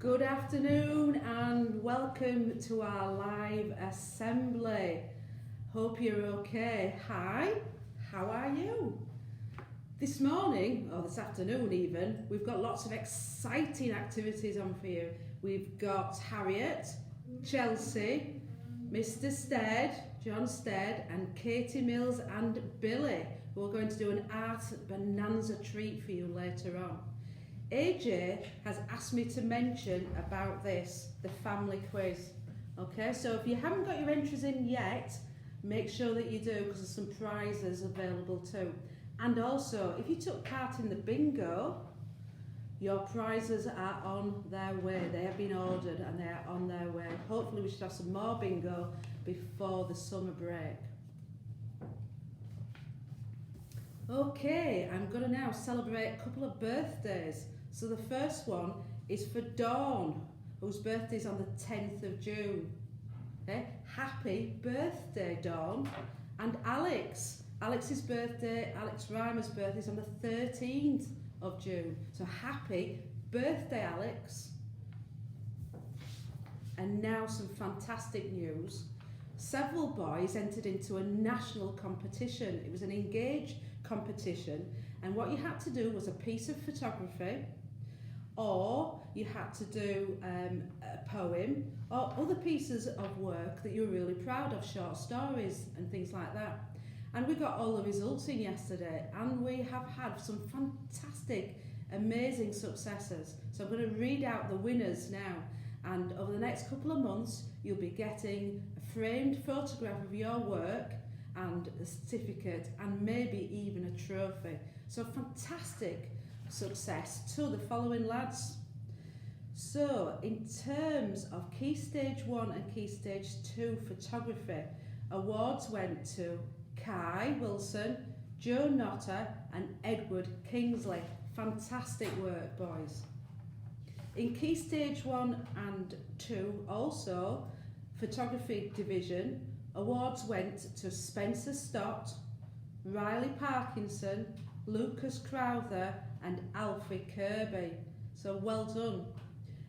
Good afternoon and welcome to our live assembly. Hope you're okay. Hi, how are you? This morning, or this afternoon even, we've got lots of exciting activities on for you. We've got Harriet, Chelsea, Mr. Stead, John Stead, and Katie Mills and Billy, who are going to do an art bonanza treat for you later on. AJ has asked me to mention about this, the family quiz. Okay, so if you haven't got your entries in yet, make sure that you do, because there's some prizes available too. And also, if you took part in the bingo, your prizes are on their way. They have been ordered and they are on their way. Hopefully we should have some more bingo before the summer break. Okay, I'm going to now celebrate a couple of birthdays. So the first one is for Dawn, whose birthday is on the 10th of June. Okay? Happy birthday, Dawn. And Alex. Alex's birthday, Alex Reimer's birthday is on the 13th of June. So happy birthday, Alex. And now some fantastic news. Several boys entered into a national competition. It was an Engage competition, and what you had to do was a piece of photography, or you had to do a poem, or other pieces of work that you're really proud of, short stories and things like that. And we got all the results in yesterday, and we have had some fantastic, amazing successes. So I'm going to read out the winners now, and over the next couple of months you'll be getting a framed photograph of your work and a certificate and maybe even a trophy. So fantastic success to the following lads. So in terms of Key Stage 1 and Key Stage 2 photography, awards went to Kai Wilson, Joe Notter and Edward Kingsley. Fantastic work, boys. In Key Stage 1 and 2 also, photography division, awards went to Spencer Stott, Riley Parkinson, Lucas Crowther and Alfie Kirby. So well done.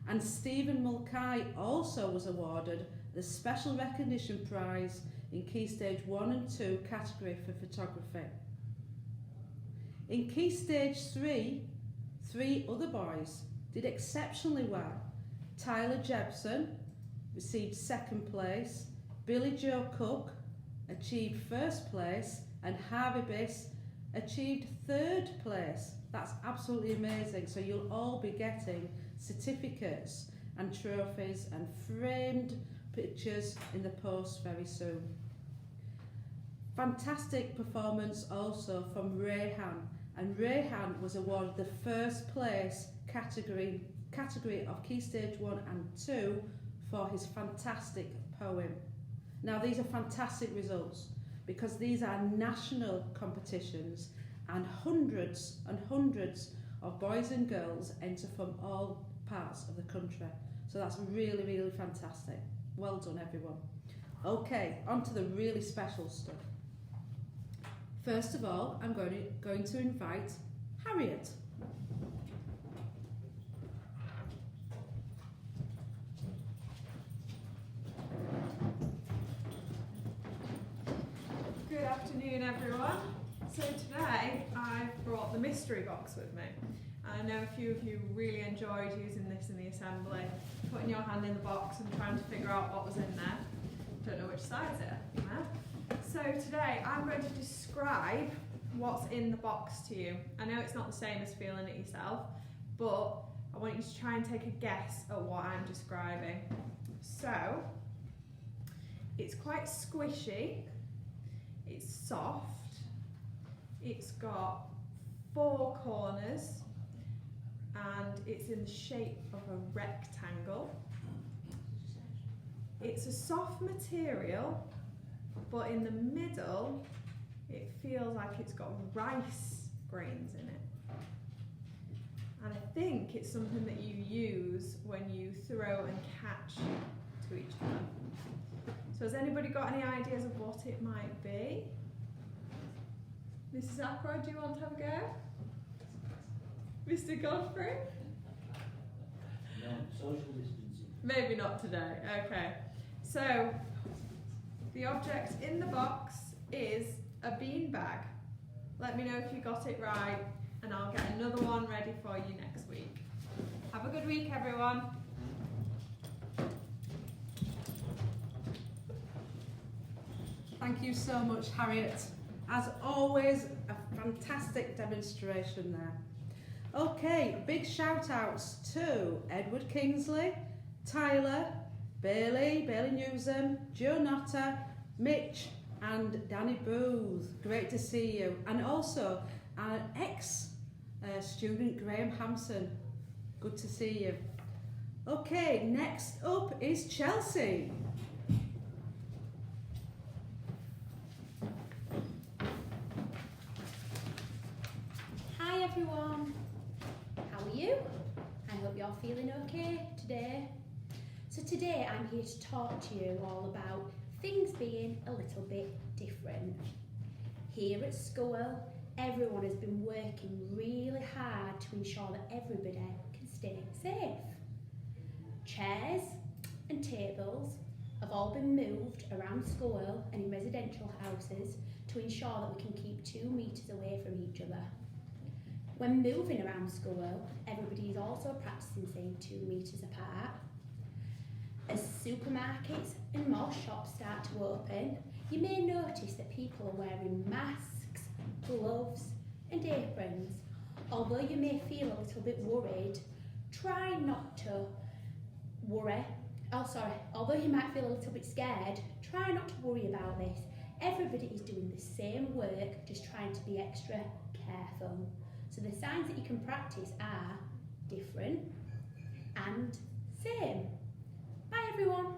And Stephen Mulcahy also was awarded the Special Recognition Prize in Key Stage 1 and 2 category for photography. In Key Stage 3, 3 other boys did exceptionally well. Tyler Jepson received second place, Billy Joe Cook achieved first place, and Harvey Biss achieved third place. That's absolutely amazing. So you'll all be getting certificates and trophies and framed pictures in the post very soon. Fantastic performance also from Rayhan, and Rayhan was awarded the first place category of Key Stage 1 and 2 for his fantastic poem. Now these are fantastic results because these are national competitions, and hundreds of boys and girls enter from all parts of the country. So that's really, really fantastic. Well done, everyone. Okay, on to the really special stuff. First of all, I'm going to invite Harriet. Good afternoon, everyone. So today I've brought the mystery box with me. I know a few of you really enjoyed using this in the assembly, putting your hand in the box and trying to figure out what was in there. Don't know which size it is. So today I'm going to describe what's in the box to you. I know it's not the same as feeling it yourself, but I want you to try and take a guess at what I'm describing. So it's quite squishy. It's soft, it's got 4 corners, and it's in the shape of a rectangle. It's a soft material, but in the middle it feels like it's got rice grains in it. And I think it's something that you use when you throw and catch to each other. So has anybody got any ideas of what it might be? Mrs. Ackroyd, do you want to have a go? Mr. Godfrey? social distancing. Maybe not today. Okay. So, the object in the box is a bean bag. Let me know if you got it right, and I'll get another one ready for you next week. Have a good week, everyone. Thank you so much, Harriet. As always, a fantastic demonstration there. Okay, big shout outs to Edward Kingsley, Tyler, Bailey Newsom, Joe Notter, Mitch and Danny Booth. Great to see you. And also our ex-student Graham Hampson. Good to see you. Okay, next up is Chelsea. Hi everyone, how are you? I hope you're feeling okay today. So today I'm here to talk to you all about things being a little bit different. Here at school, everyone has been working really hard to ensure that everybody can stay safe. Chairs and tables have all been moved around school and in residential houses to ensure that we can keep 2 metres away from each other. When moving around school, everybody is also practicing staying 2 metres apart. As supermarkets and more shops start to open, you may notice that people are wearing masks, gloves and aprons. Although you may feel a little bit worried, try not to worry. Although you might feel a little bit scared, try not to worry about this. Everybody is doing the same work, just trying to be extra careful. So the signs that you can practice are different and same. Bye everyone.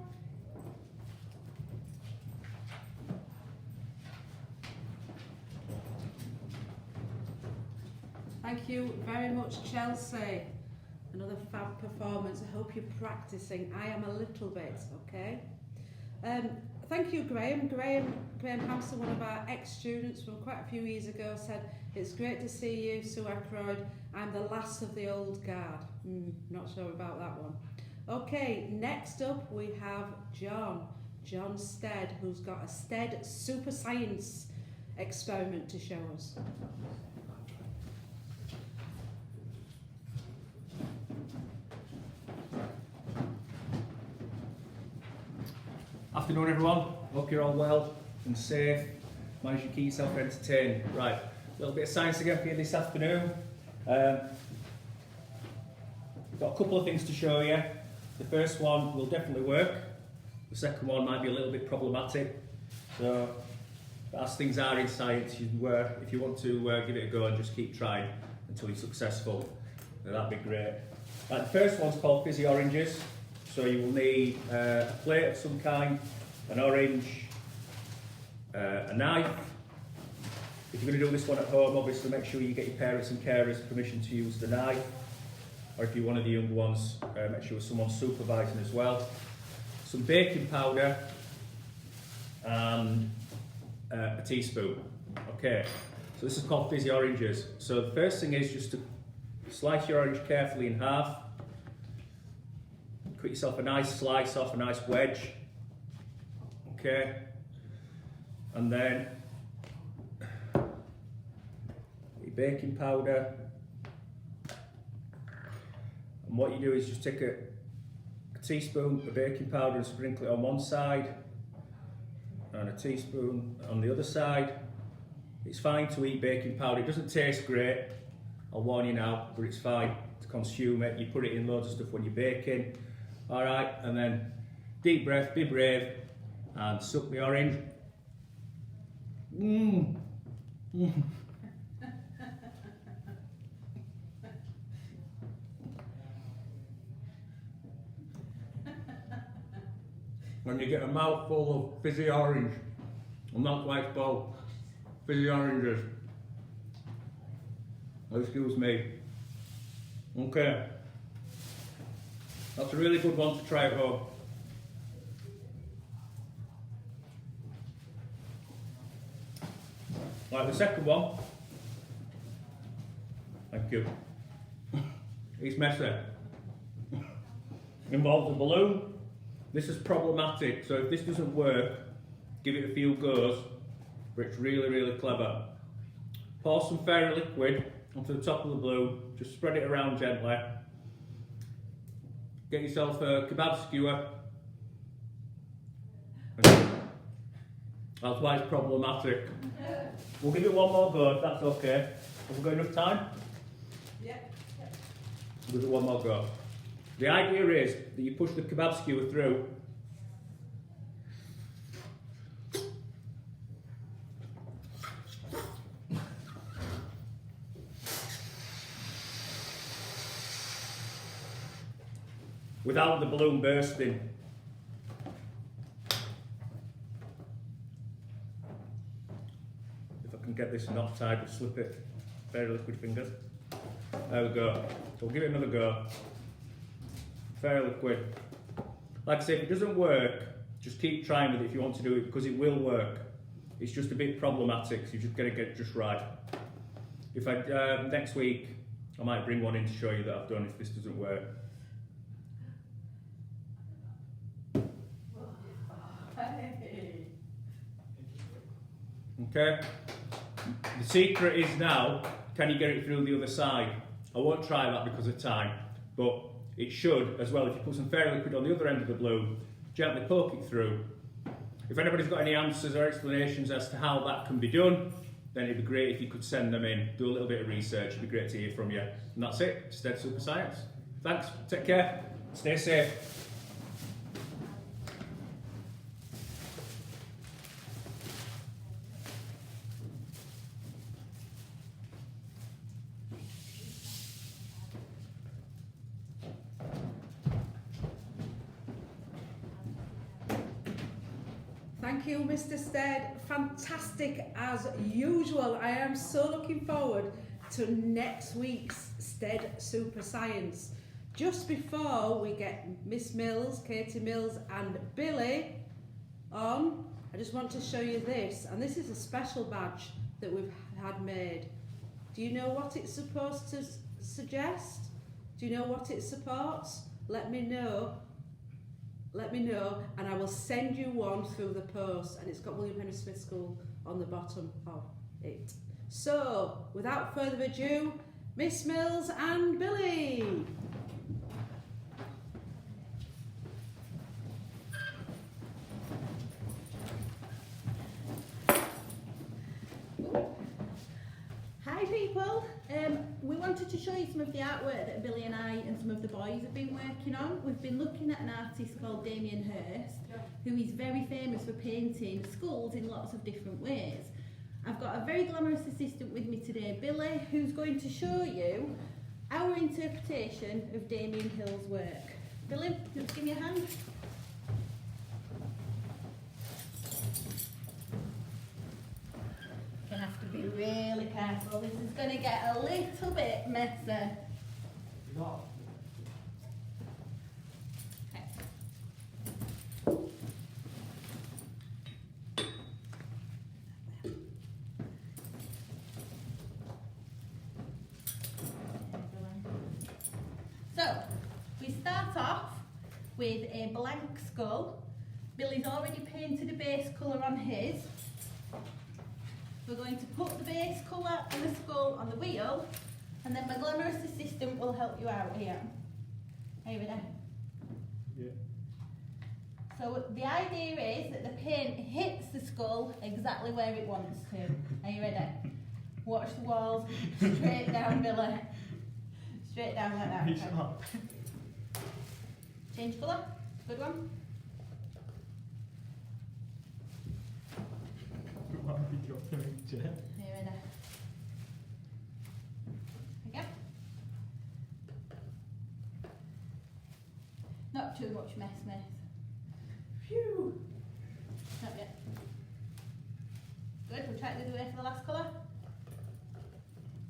Thank you very much, Chelsea. Another fab performance. I hope you're practicing. I am a little bit, okay? Thank you, Graham. Graham Hampson, one of our ex-students from quite a few years ago, said, "It's great to see you, Sue Ackroyd. I'm the last of the old guard." Not sure about that one. Okay, next up we have John Stead, who's got a Stead Super Science experiment to show us. Afternoon everyone, hope you're all well and safe, manage to keep yourself entertained. Right, a little bit of science again for you this afternoon. We've got a couple of things to show you. The first one will definitely work, the second one might be a little bit problematic. So, as things are in science, if you want to give it a go and just keep trying until you're successful, that'd be great. Right, the first one's called Fizzy Oranges. So you will need a plate of some kind, an orange, a knife. If you're going to do this one at home, obviously make sure you get your parents and carers permission to use the knife. Or if you're one of the younger ones, make sure someone's supervising as well. Some baking powder and a teaspoon. Okay, so this is called Fizzy Oranges. So the first thing is just to slice your orange carefully in half. Cut yourself a nice slice off, a nice wedge. Okay, and then your baking powder. And what you do is just take a teaspoon of baking powder and sprinkle it on one side, and a teaspoon on the other side. It's fine to eat baking powder. It doesn't taste great, I'll warn you now, but it's fine to consume it. You put it in loads of stuff when you're baking. Alright, and then deep breath, be brave, and suck the orange. When you get a mouthful of fizzy orange, or not quite full, fizzy oranges. Excuse me. Okay. That's a really good one to try at home. Right, the second one. Thank you. It's messy. involves a balloon. This is problematic, so if this doesn't work, give it a few goes, but it's really, really clever. Pour some fairy liquid onto the top of the balloon, just spread it around gently. Get yourself a kebab skewer. That's why it's problematic. We'll give it one more go if that's okay. Have we got enough time? Yep. We'll give it one more go. The idea is that you push the kebab skewer through. Without the balloon bursting. If I can get this knot tied, we'll slip it. Fairy liquid fingers. There we go. So we'll give it another go. Fairy liquid. Like I say, if it doesn't work, just keep trying with it if you want to do it, because it will work. It's just a bit problematic, so you just got to get it just right. If I next week, I might bring one in to show you that I've done if this doesn't work. Okay. The secret is now, can you get it through the other side? I won't try that because of time, but it should as well. If you put some fairy liquid on the other end of the balloon, gently poke it through. If anybody's got any answers or explanations as to how that can be done, then it'd be great if you could send them in. Do a little bit of research, it'd be great to hear from you. And that's it, Stead Super Science. Thanks, take care, stay safe. Thank you, Mr. Stead. Fantastic as usual. I am so looking forward to next week's Stead Super Science. Just before we get Miss Mills, Katie Mills and Billy on, I just want to show you this. And this is a special badge that we've had made. Do you know what it's supposed to suggest? Do you know what it supports? Let me know. Let me know, and I will send you one through the post, and it's got William Henry Smith School on the bottom of it. So, without further ado, Miss Mills and Billy. Hi people, we wanted to show you some of the artwork that Billy and I and some of the boys have been working on. We've been looking at an artist called Damien Hirst, who is very famous for painting skulls in lots of different ways. I've got a very glamorous assistant with me today, Billy, who's going to show you our interpretation of Damien Hill's work. Billy, just give me a hand. You have to be really careful. This is going to get a little bit messy. Okay. So, we start off with a blank skull. Billy's already painted a base colour on his. We're going to put the base colour and the skull on the wheel, and then my glamorous assistant will help you out here. Are you ready? Yeah. So the idea is that the paint hits the skull exactly where it wants to. Are you ready? Watch the walls. Straight down, Billy. Straight down like that. Okay. Change colour. Good one. Here we go. Again. Not too much mess, miss. Phew. Not yet. Good, we'll try it the other way for the last colour.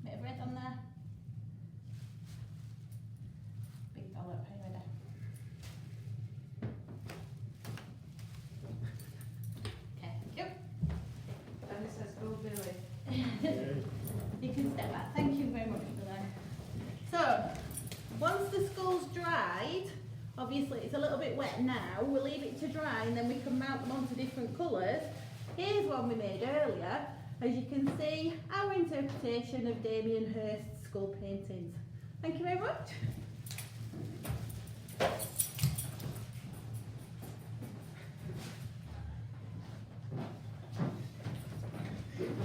Bit of red on there. Big dollop, here we go. Okay, thank you. And it says, go Billy. You can step back. Thank you very much for that. So, once the skull's dried, Obviously it's a little bit wet now, we'll leave it to dry and then we can mount them onto different colours. Here's one we made earlier. As you can see, our interpretation of Damien Hirst's skull paintings. Thank you very much.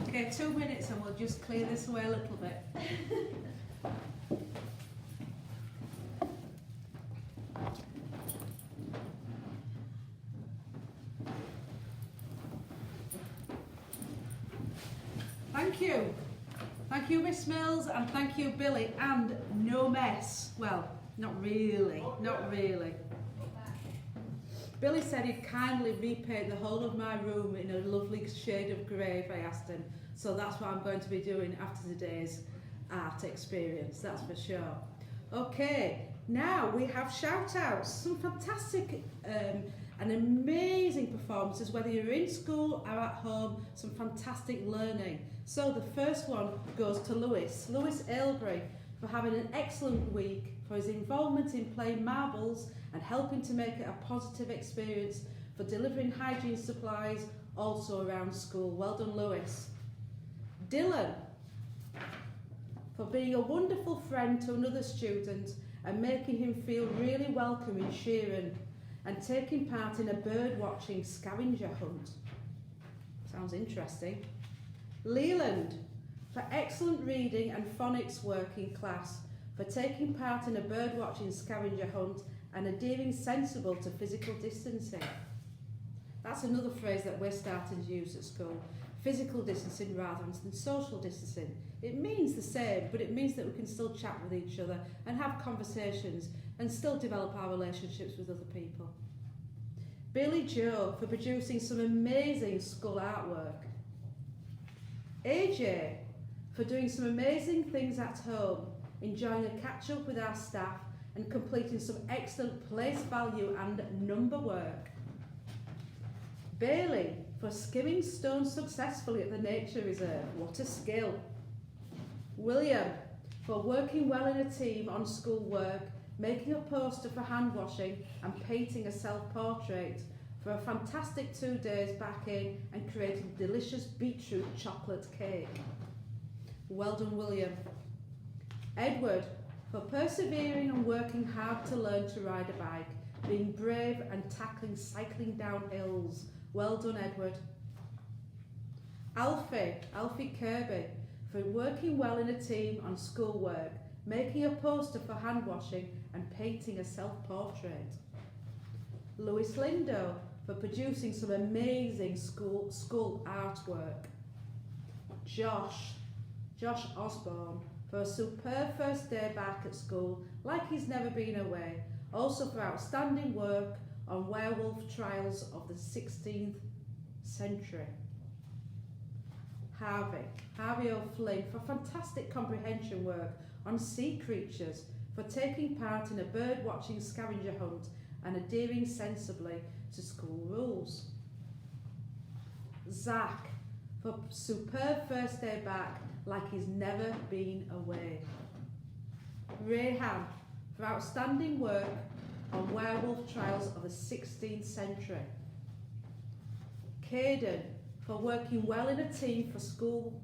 Okay, 2 minutes and we'll just clear this away a little bit. Thank you. Thank you, Miss Mills, and thank you, Billy, and no mess. Well, not really, not really. Billy said he'd kindly repaint the whole of my room in a lovely shade of grey if I asked him. So that's what I'm going to be doing after today's art experience, that's for sure. Okay, now we have shout outs, some fantastic and amazing performances, whether you're in school or at home, some fantastic learning. So the first one goes to Lewis Aylbury, for having an excellent week, for his involvement in playing marbles and helping to make it a positive experience, for delivering hygiene supplies also around school. Well done, Lewis. Dylan, for being a wonderful friend to another student and making him feel really welcome in Sheeran, and taking part in a bird watching scavenger hunt. Sounds interesting. Leland, for excellent reading and phonics work in class, for taking part in a bird watching scavenger hunt and adhering sensible to physical distancing. That's another phrase that we're starting to use at school. Physical distancing rather than social distancing. It means the same, but it means that we can still chat with each other and have conversations and still develop our relationships with other people. Billy Joe, for producing some amazing school artwork. AJ, for doing some amazing things at home, enjoying a catch up with our staff and completing some excellent place value and number work. Bailey, for skimming stones successfully at the nature reserve. What a skill. William, for working well in a team on school work, making a poster for hand washing and painting a self-portrait, for a fantastic 2 days back in and creating delicious beetroot chocolate cake. Well done, William. Edward, for persevering and working hard to learn to ride a bike, being brave and tackling cycling down hills. Well done, Edward. Alfie Kirby, for working well in a team on schoolwork, making a poster for hand washing and painting a self-portrait. Louis Lindo, for producing some amazing school artwork. Josh Osborne, for a superb first day back at school, like he's never been away, also for outstanding work on werewolf trials of the 16th century. Harvey O'Flynn, for fantastic comprehension work on sea creatures, for taking part in a bird watching scavenger hunt and adhering sensibly to school rules. Zach, for superb first day back, like he's never been away. Rehan, for outstanding work on werewolf trials of the 16th century. Caden, for working well in a team for school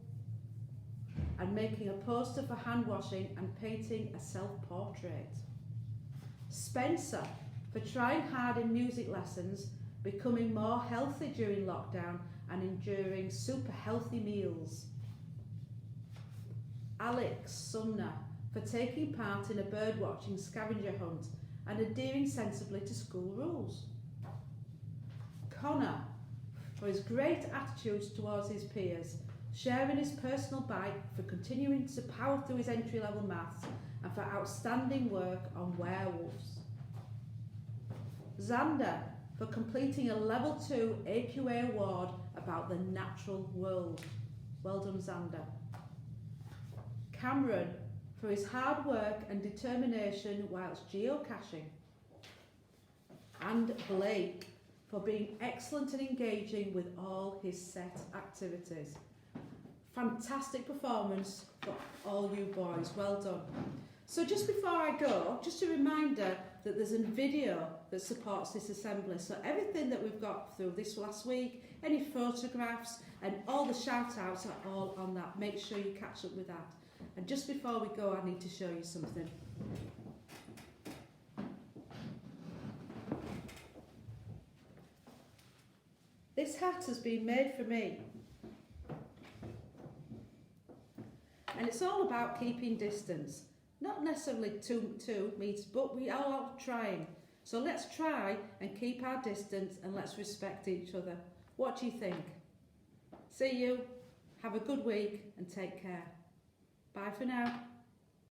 and making a poster for hand washing and painting a self-portrait. Spencer, for trying hard in music lessons, becoming more healthy during lockdown and enduring super healthy meals. Alex Sumner, for taking part in a bird watching scavenger hunt and adhering sensibly to school rules. Connor, for his great attitudes towards his peers, sharing his personal bike, for continuing to power through his entry-level maths, and for outstanding work on werewolves. Xander, for completing a level 2 AQA award about the natural world. Well done, Xander. Cameron, for his hard work and determination whilst geocaching. And Blake, for being excellent and engaging with all his set activities. Fantastic performance for all you boys, well done. So just before I go, just a reminder that there's a video that supports this assembly. So everything that we've got through this last week, any photographs and all the shout outs are all on that. Make sure you catch up with that. And just before we go, I need to show you something. This hat has been made for me. And it's all about keeping distance. Not necessarily two meters, but we are all trying. So let's try and keep our distance and let's respect each other. What do you think? See you, have a good week and take care. Bye for now.